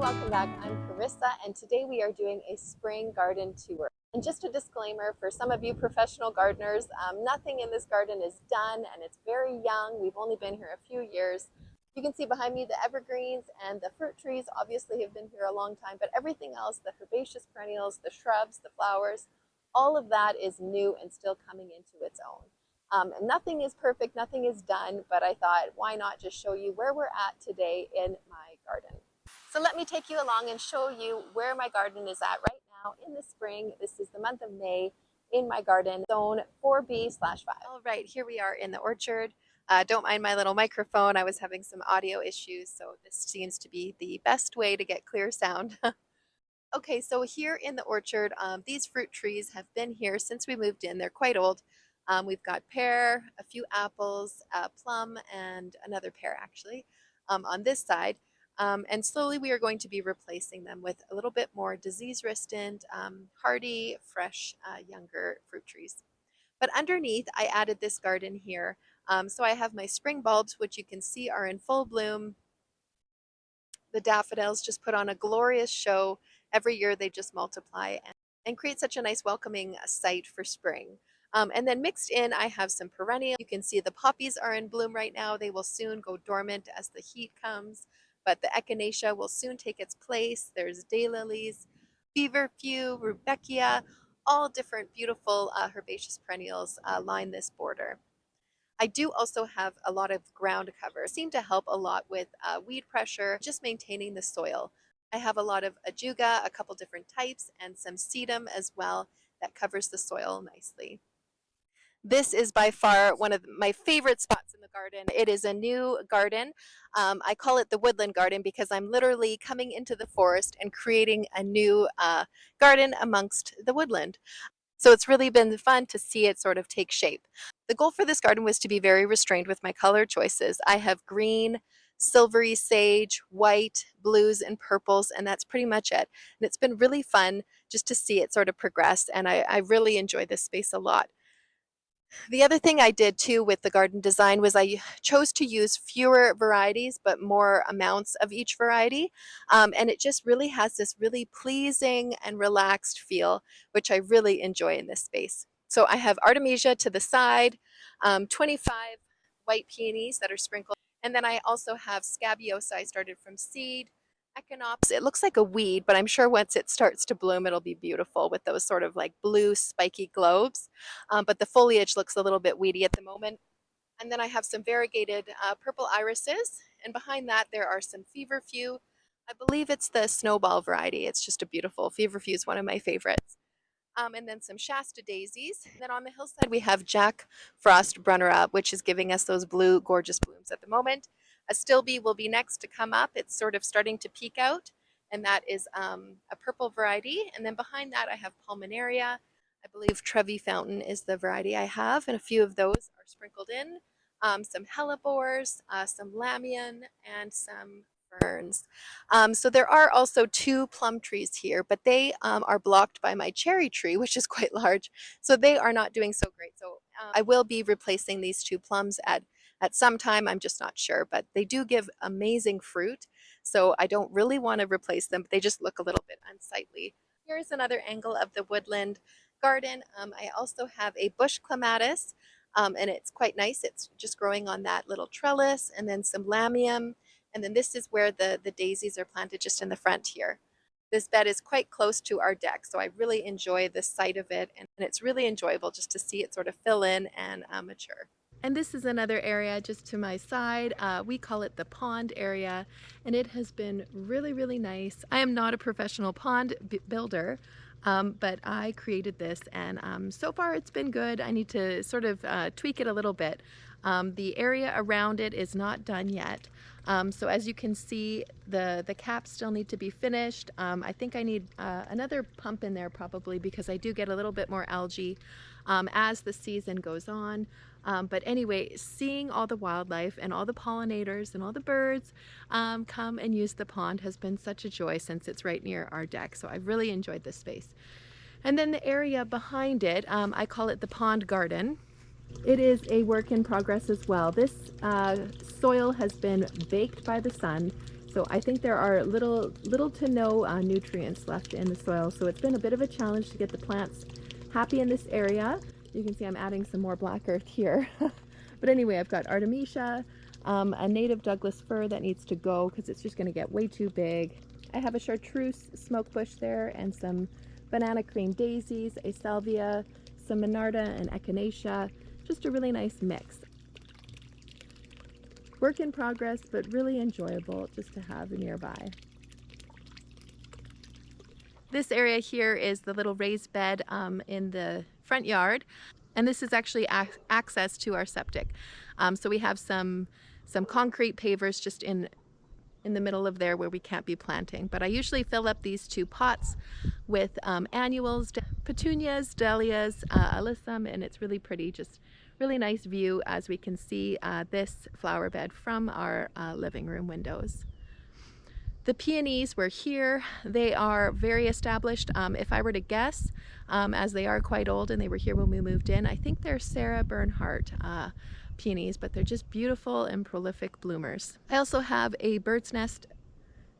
welcome back. I'm Carissa, and today we are doing a spring garden tour. And just a disclaimer for some of you professional gardeners, nothing in this garden is done and it's very young. We've only been here a few years. You can see behind me the evergreens and the fruit trees obviously have been here a long time, but everything else, the herbaceous perennials, the shrubs, the flowers, all of that is new and still coming into its own. And nothing is perfect, nothing is done, but I thought, why not just show you where we're at today in my garden. So let me take you along and show you where my garden is at right now in the spring. This is the month of May in my garden, zone 4B/5. All right, here we are in the orchard. Don't mind my little microphone. I was having some audio issues, so this seems to be the best way to get clear sound. Okay, so here in the orchard, these fruit trees have been here since we moved in. They're quite old. We've got pear, a few apples, a plum, and another pear actually on this side. And slowly we are going to be replacing them with a little bit more disease-resistant, hardy, fresh, younger fruit trees. But underneath, I added this garden here. So I have my spring bulbs, which you can see are in full bloom. The daffodils just put on a glorious show. Every year they just multiply and create such a nice welcoming site for spring. And then mixed in, I have some perennial. You can see the poppies are in bloom right now. They will soon go dormant as the heat comes, but the echinacea will soon take its place. There's daylilies, feverfew, rudbeckia, all different beautiful herbaceous perennials line this border. I do also have a lot of ground cover. It seemed to help a lot with weed pressure, just maintaining the soil. I have a lot of ajuga, a couple different types, and some sedum as well that covers the soil nicely. This is by far one of my favorite spots in the garden. It is a new garden. I call it the Woodland Garden because I'm literally coming into the forest and creating a new garden amongst the woodland. So it's really been fun to see it sort of take shape. The goal for this garden was to be very restrained with my color choices. I have green, silvery sage, white, blues, and purples, and that's pretty much it. And it's been really fun just to see it sort of progress, and I really enjoy this space a lot. The other thing I did too with the garden design was I chose to use fewer varieties but more amounts of each variety, and it just really has this really pleasing and relaxed feel, which I really enjoy in this space. So I have Artemisia to the side, 25 white peonies that are sprinkled, and then I also have Scabiosa. I started from seed. Echinops, it looks like a weed, but I'm sure once it starts to bloom, it'll be beautiful with those sort of like blue spiky globes. But the foliage looks a little bit weedy at the moment. And then I have some variegated purple irises. And behind that, there are some feverfew. I believe it's the snowball variety. It's just a beautiful, feverfew is one of my favorites. And then some Shasta daisies. And then on the hillside, we have Jack Frost Brunner, which is giving us those blue, gorgeous blooms at the moment. A stilby will be next to come up. It's sort of starting to peek out, and that is a purple variety. And then behind that, I have Pulmonaria. I believe Trevi Fountain is the variety I have, and a few of those are sprinkled in. Some hellebores, some lamian, and some ferns. So there are also 2 plum trees here, but they are blocked by my cherry tree, which is quite large. So they are not doing so great. So I will be replacing these 2 plums at some time. I'm just not sure, but they do give amazing fruit. So I don't really want to replace them, but they just look a little bit unsightly. Here's another angle of the woodland garden. I also have a bush clematis, and it's quite nice. It's just growing on that little trellis, and then some lamium. And then this is where the daisies are planted just in the front here. This bed is quite close to our deck, so I really enjoy the sight of it, and it's really enjoyable just to see it sort of fill in and mature. And this is another area just to my side. We call it the pond area, and it has been really, really nice. I am not a professional pond builder, but I created this, and so far it's been good. I need to sort of tweak it a little bit. The area around it is not done yet. So as you can see, the caps still need to be finished. I think I need another pump in there probably because I do get a little bit more algae as the season goes on. But anyway, seeing all the wildlife and all the pollinators and all the birds come and use the pond has been such a joy since it's right near our deck. So I've really enjoyed this space. And then the area behind it, I call it the pond garden. It is a work in progress as well. This soil has been baked by the sun, So I think there are little to no nutrients left in the soil. So it's been a bit of a challenge to get the plants happy in this area. You can see I'm adding some more black earth here. But anyway, I've got Artemisia, a native Douglas fir that needs to go because it's just going to get way too big. I have a chartreuse smoke bush there and some banana cream daisies, a salvia, some monarda and echinacea. Just a really nice mix. Work in progress, but really enjoyable just to have nearby. This area here is the little raised bed in the front yard, and this is actually access to our septic. So we have some concrete pavers just in the middle of there where we can't be planting. But I usually fill up these 2 pots with annuals, petunias, dahlias, alyssum, and it's really pretty. Just really nice view as we can see this flower bed from our living room windows. The peonies were here. They are very established. If I were to guess, as they are quite old and they were here when we moved in, I think they're Sarah Bernhardt peonies, but they're just beautiful and prolific bloomers. I also have a bird's nest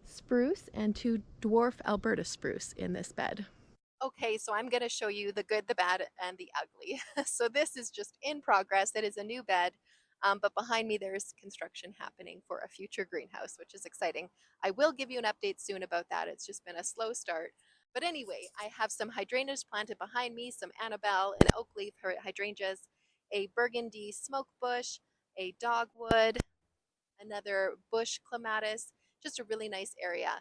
spruce and 2 dwarf Alberta spruce in this bed. Okay, so I'm going to show you the good, the bad, and the ugly. So this is just in progress. It is a new bed, but behind me there's construction happening for a future greenhouse, which is exciting. I will give you an update soon about that. It's just been a slow start. But anyway, I have some hydrangeas planted behind me, some Annabelle and oak leaf hydrangeas, a burgundy smoke bush, a dogwood, another bush clematis, just a really nice area.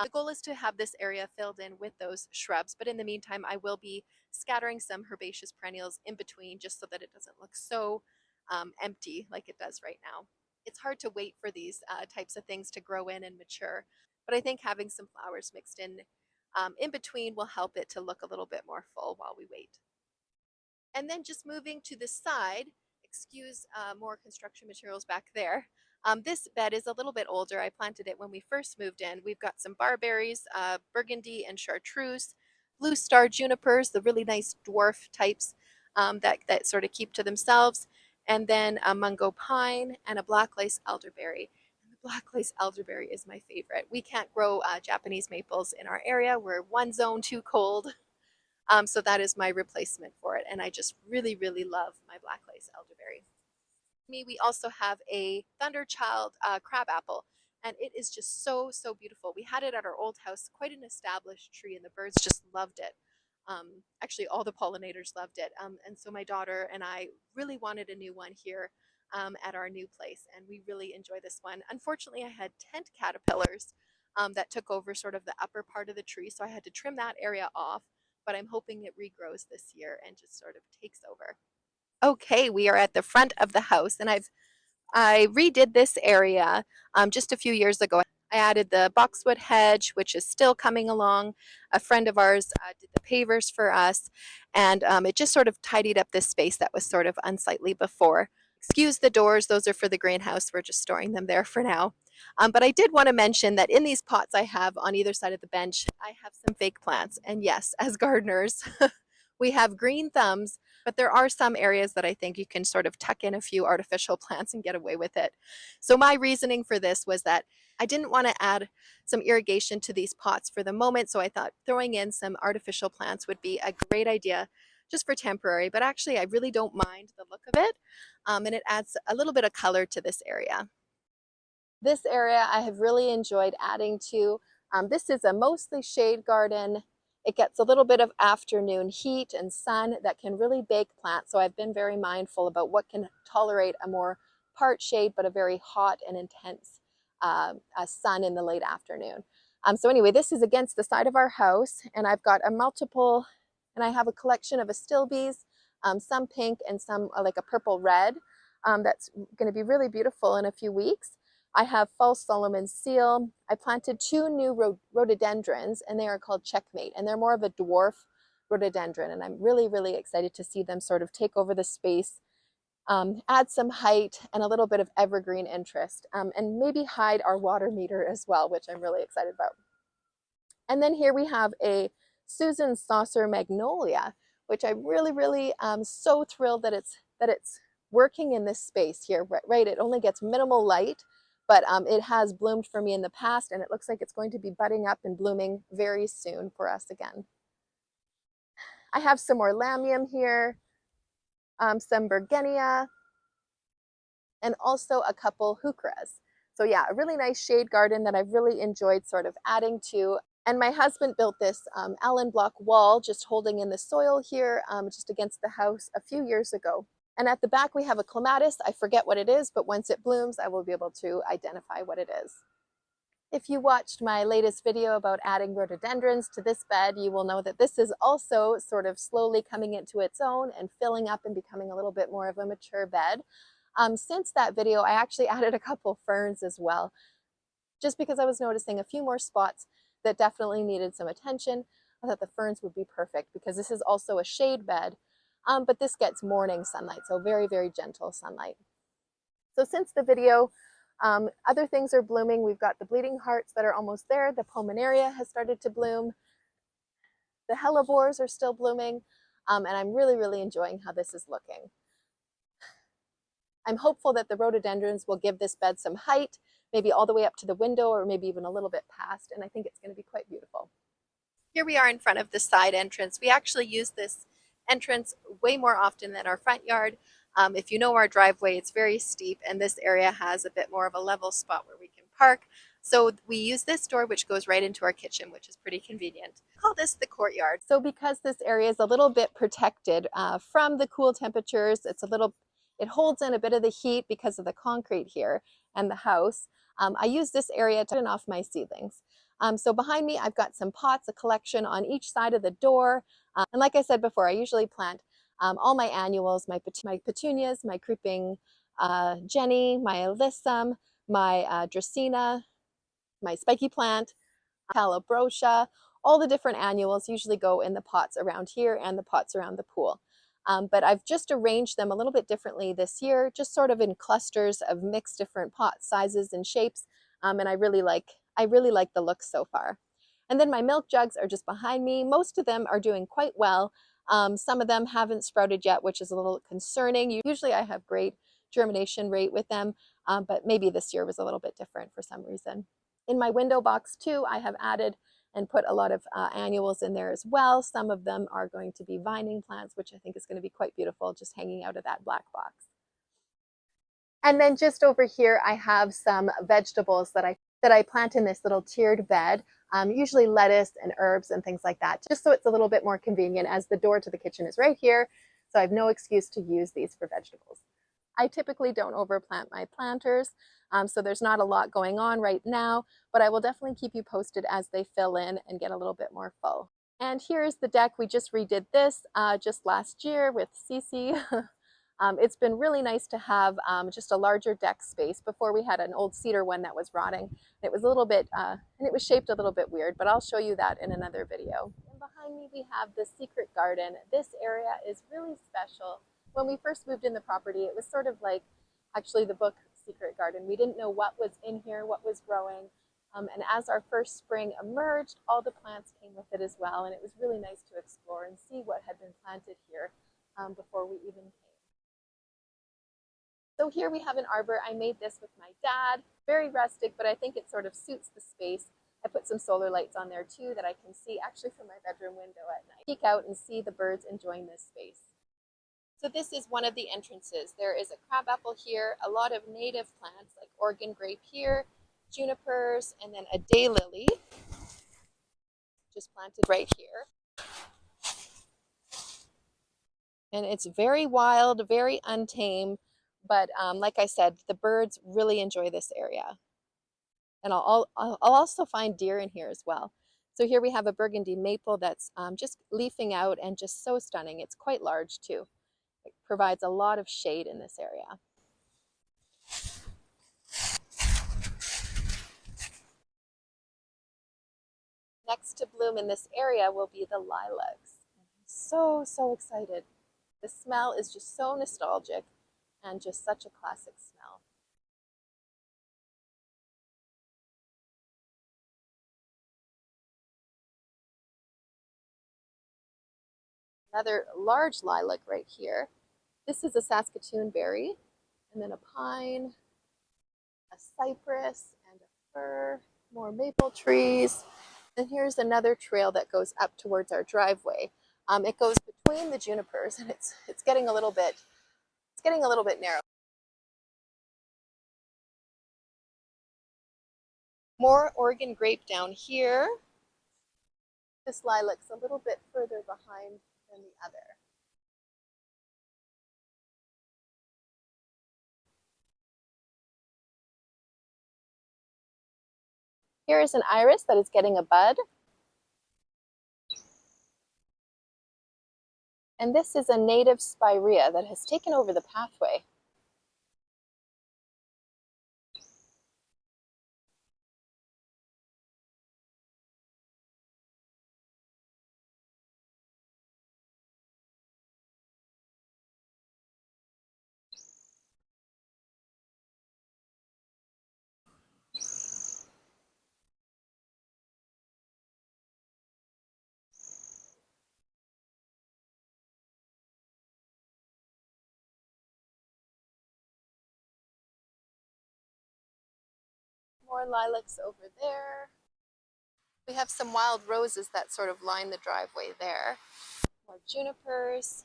The goal is to have this area filled in with those shrubs, but in the meantime, I will be scattering some herbaceous perennials in between just so that it doesn't look so empty like it does right now. It's hard to wait for these types of things to grow in and mature, but I think having some flowers mixed in between will help it to look a little bit more full while we wait. And then just moving to the side, excuse more construction materials back there. This bed is a little bit older. I planted it when we first moved in. We've got some barberries, burgundy and chartreuse, blue star junipers, the really nice dwarf types that sort of keep to themselves, and then a mungo pine and a black lace elderberry. And the black lace elderberry is my favorite. We can't grow Japanese maples in our area. We're one zone too cold. So that is my replacement for it. And I just really, really love my black lace elderberry. We also have a Thunderchild crabapple, and it is just so, so beautiful. We had it at our old house, quite an established tree, and the birds just loved it. Actually, all the pollinators loved it. And so my daughter and I really wanted a new one here at our new place, and we really enjoy this one. Unfortunately, I had tent caterpillars that took over sort of the upper part of the tree, so I had to trim that area off, but I'm hoping it regrows this year and just sort of takes over. Okay, we are at the front of the house, and I redid this area just a few years ago. I added the boxwood hedge, which is still coming along. A friend of ours did the pavers for us, and it just sort of tidied up this space that was sort of unsightly before. Excuse the doors, those are for the greenhouse. We're just storing them there for now. But I did want to mention that in these pots I have on either side of the bench, I have some fake plants. And yes, as gardeners, we have green thumbs, but there are some areas that I think you can sort of tuck in a few artificial plants and get away with it. So my reasoning for this was that I didn't want to add some irrigation to these pots for the moment, so I thought throwing in some artificial plants would be a great idea just for temporary, but actually I really don't mind the look of it, and it adds a little bit of color to this area. This area I have really enjoyed adding to. This is a mostly shade garden. It gets a little bit of afternoon heat and sun that can really bake plants, so I've been very mindful about what can tolerate a more part shade but a very hot and intense sun in the late afternoon. So anyway, this is against the side of our house, and I've got I have a collection of astilbes, some pink and some like a purple red, that's going to be really beautiful in a few weeks. I have false Solomon's seal. I planted 2 new rhododendrons, and they are called Checkmate, and they're more of a dwarf rhododendron, and I'm really, really excited to see them sort of take over the space, add some height and a little bit of evergreen interest, and maybe hide our water meter as well, which I'm really excited about. And then here we have a Susan Saucer magnolia, which I really, really so thrilled that it's working in this space here, right? It only gets minimal light, but it has bloomed for me in the past, and it looks like it's going to be budding up and blooming very soon for us again. I have some more lamium here, some Bergenia, and also a couple heucheras. So yeah, a really nice shade garden that I've really enjoyed sort of adding to. And my husband built this Allen block wall just holding in the soil here just against the house a few years ago. And at the back we have a clematis. I forget what it is, but once it blooms, I will be able to identify what it is. If you watched my latest video about adding rhododendrons to this bed, you will know that this is also sort of slowly coming into its own and filling up and becoming a little bit more of a mature bed. Since that video, I actually added a couple ferns as well, just because I was noticing a few more spots that definitely needed some attention. I thought the ferns would be perfect because this is also a shade bed, but this gets morning sunlight, so very, very gentle sunlight. So since the video, other things are blooming. We've got the bleeding hearts that are almost there. The pomaneria has started to bloom. The hellebores are still blooming, and I'm really, really enjoying how this is looking. I'm hopeful that the rhododendrons will give this bed some height, maybe all the way up to the window or maybe even a little bit past, and I think it's going to be quite beautiful. Here we are in front of the side entrance. We actually use this entrance way more often than our front yard. If you know our driveway, it's very steep, and this area has a bit more of a level spot where we can park. So we use this door, which goes right into our kitchen, which is pretty convenient. I call this the courtyard. So because this area is a little bit protected from the cool temperatures, it holds in a bit of the heat because of the concrete here and the house. I use this area to turn off my seedlings. So behind me, I've got some pots, a collection on each side of the door. And like I said before, I usually plant all my annuals, my petunias, my creeping Jenny, my alyssum, my dracaena, my spiky plant, calabroscia. All the different annuals usually go in the pots around here and the pots around the pool. But I've just arranged them a little bit differently this year, just sort of in clusters of mixed different pot sizes and shapes. And I really like the look so far. And then my milk jugs are just behind me. Most of them are doing quite well. Some of them haven't sprouted yet, which is a little concerning. Usually I have great germination rate with them, but maybe this year was a little bit different for some reason. In my window box too, I have added and put a lot of annuals in there as well. Some of them are going to be vining plants, which I think is going to be quite beautiful, just hanging out of that black box. And then just over here, I have some vegetables that I plant in this little tiered bed, usually lettuce and herbs and things like that, just so it's a little bit more convenient as the door to the kitchen is right here. So I have no excuse to use these for vegetables. I typically don't overplant my planters, so there's not a lot going on right now, but I will definitely keep you posted as they fill in and get a little bit more full. And here's the deck. We just redid this just last year with Cece. It's been really nice to have just a larger deck space. Before we had an old cedar one that was rotting. It was a little bit, and it was shaped a little bit weird, but I'll show you that in another video. And behind me we have the secret garden. This area is really special. When we first moved in the property, it was sort of like actually the book Secret Garden. We didn't know what was in here, what was growing. And as our first spring emerged, all the plants came with it as well. And it was really nice to explore and see what had been planted here before we even came. So here we have an arbor. I made this with my dad. Very rustic, but I think it sort of suits the space. I put some solar lights on there too that I can see actually from my bedroom window at night. Peek out and see the birds enjoying this space. So this is one of the entrances. There is a crabapple here, a lot of native plants like Oregon grape here, junipers, and then a daylily just planted right here. And it's very wild, very untamed, but like I said, the birds really enjoy this area. And I'll also find deer in here as well. So here we have a burgundy maple that's just leafing out and just so stunning. It's quite large too. It provides a lot of shade in this area. Next to bloom in this area will be the lilacs. So excited. The smell is just so nostalgic and just such a classic smell. Another large lilac right here. This is a Saskatoon berry, and then a pine, a cypress and a fir, more maple trees. And here's another trail that goes up towards our driveway. It goes between the junipers, and it's getting a little bit narrow. More Oregon grape down here. This lilac's a little bit further behind than the other. Here is an iris that is getting a bud. And this is a native spirea that has taken over the pathway. More lilacs over there. We have some wild roses that sort of line the driveway there. More junipers.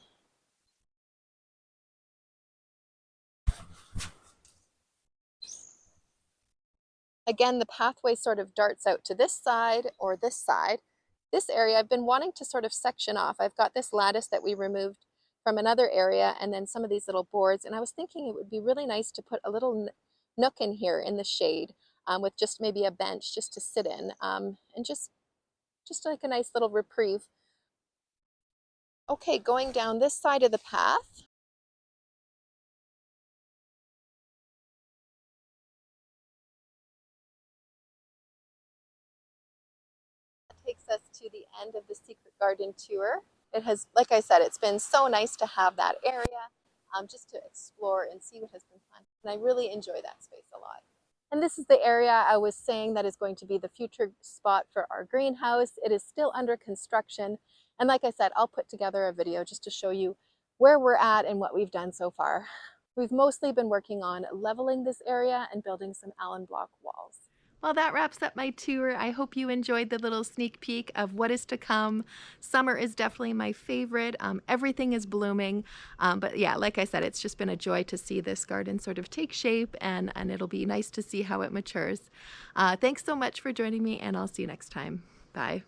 Again, the pathway sort of darts out to this side or this side. This area I've been wanting to sort of section off. I've got this lattice that we removed from another area and then some of these little boards. And I was thinking it would be really nice to put a little nook in here in the shade with just maybe a bench just to sit in and just like a nice little reprieve. Okay, going down this side of the path. That takes us to the end of the Secret Garden tour. It has, like I said, it's been so nice to have that area just to explore and see what has been planted. And I really enjoy that space a lot. And this is the area I was saying that is going to be the future spot for our greenhouse. It is still under construction. And like I said, I'll put together a video just to show you where we're at and what we've done so far. We've mostly been working on leveling this area and building some Allen block walls. Well, that wraps up my tour. I hope you enjoyed the little sneak peek of what is to come. Summer is definitely my favorite. Everything is blooming. But yeah, like I said, it's just been a joy to see this garden sort of take shape, and it'll be nice to see how it matures. Thanks so much for joining me, and I'll see you next time. Bye.